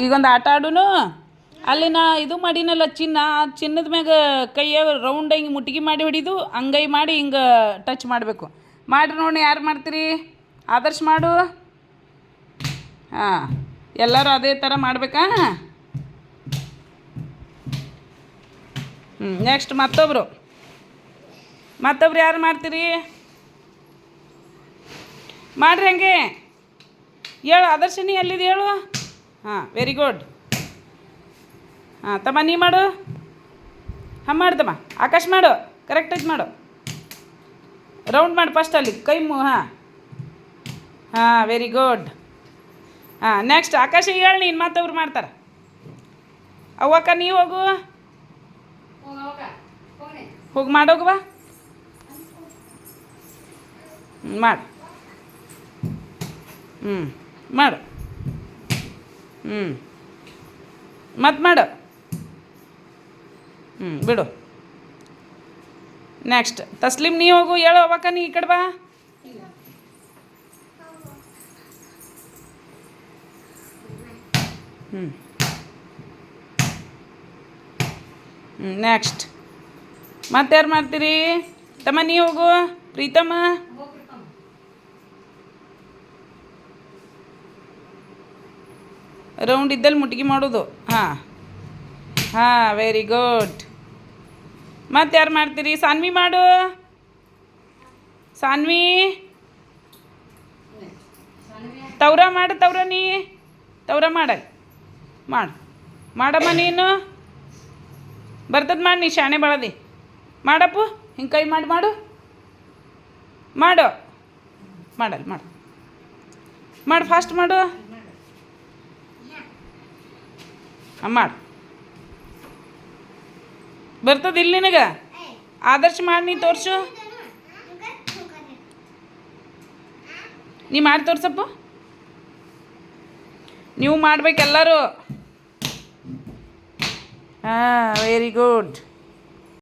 ಈಗೊಂದು ಆಟ ಆಡುನು. ಅಲ್ಲಿ ನಾ ಇದು ಮಾಡಿನಲ್ಲ ಚಿನ್ನ, ಚಿನ್ನದ ಮ್ಯಾಗ ಕೈಯ ರೌಂಡ್ ಹಿಂಗೆ ಮುಟ್ಟಿಗೆ ಮಾಡಿ ಹೊಡಿದು ಅಂಗೈ ಮಾಡಿ ಹಿಂಗೆ ಟಚ್ ಮಾಡಬೇಕು. ಮಾಡಿರಿ ನೋಡಿ, ಯಾರು ಮಾಡ್ತೀರಿ? ಆದರ್ಶ ಮಾಡು. ಹಾಂ, ಎಲ್ಲರೂ ಅದೇ ಥರ ಮಾಡಬೇಕಾ? ನೆಕ್ಸ್ಟ್ ಮತ್ತೊಬ್ಬರು ಯಾರು ಮಾಡ್ತೀರಿ? ಮಾಡಿರಿ ಹಂಗೆ. ಹೇಳು ಆದರ್ಶಿನಿ, ಎಲ್ಲಿದೆ ಹೇಳು. ಹಾಂ, ವೆರಿ ಗುಡ್. ಹಾಂ ತಮ್ಮ, ನೀ ಮಾಡು. ಹಾಂ ಮಾಡ್ದಮ್ಮ. ಆಕಾಶ್ ಮಾಡು, ಕರೆಕ್ಟಾಗಿ ಮಾಡು. ರೌಂಡ್ ಮಾಡಿ ಫಸ್ಟ್ ಅಲ್ಲಿ ಕೈ ಹಾಂ ಹಾಂ, ವೆರಿ ಗುಡ್. ಹಾಂ, ನೆಕ್ಸ್ಟ್ ಆಕಾಶ ಹೇಳಿ, ನೀನು ಮತ್ತೊಬ್ರು ಮಾಡ್ತಾರೆ. ಅವ್ವಕ್ಕ ನೀವು ಹೋಗು, ಹೋಗಿ ಮಾಡೋಗುವ. ಮಾಡು. ಮಾಡು. ಮತ್ತೆ ಮಾಡು. ಬಿಡು. ನೆಕ್ಸ್ಟ್ ತಸ್ಲಿಮ್, ನೀ ಹೋಗು. ಹೇಳು ಅವಕ್ಕ, ನೀ ಈ ಕಡೆ ಬಾ. ನೆಕ್ಸ್ಟ್ ಮತ್ತೆ ಯಾರು ಮಾಡ್ತೀರಿ? ತಮ್ಮ ನೀ ಹೋಗು. ಪ್ರೀತಮ್ಮ, ರೌಂಡ್ ಇದ್ದಲ್ಲಿ ಮುಟ್ಗಿ ಮಾಡೋದು. ಹಾಂ ಹಾಂ, ವೆರಿ ಗುಡ್. ಮತ್ತೆ ಯಾರು ಮಾಡ್ತೀರಿ? ಸಾನ್ವಿ ಮಾಡು. ಸಾನ್ವಿ, ತವ್ರ ಮಾಡು. ತವ್ರ ನೀ ತವ್ರ ಮಾಡಮ್ಮ ನೀನು. ಬರ್ತದ ಮಾಡಿ, ನೀ ಶಾಣೆ ಬಳದಿ ಮಾಡಪ್ಪು. ಹಿಂಗೆ ಕೈ ಮಾಡಿ ಮಾಡು. ಮಾಡಲ್ಲ ಮಾಡು ಫಾಸ್ಟ್ ಮಾಡು. ಮಾಡು. ಬರ್ತದ ಇಲ್ಲಿ ನಿನಗೆ? ಆದರ್ಶ ಮಾಡಿ, ನೀ ತೋರಿಸು. ನೀ ಮಾಡಿ ತೋರ್ಸಪ್ಪ. ನೀವು ಮಾಡ್ಬೇಕು ಎಲ್ಲರೂ. ಹಾಂ, ವೆರಿ ಗುಡ್.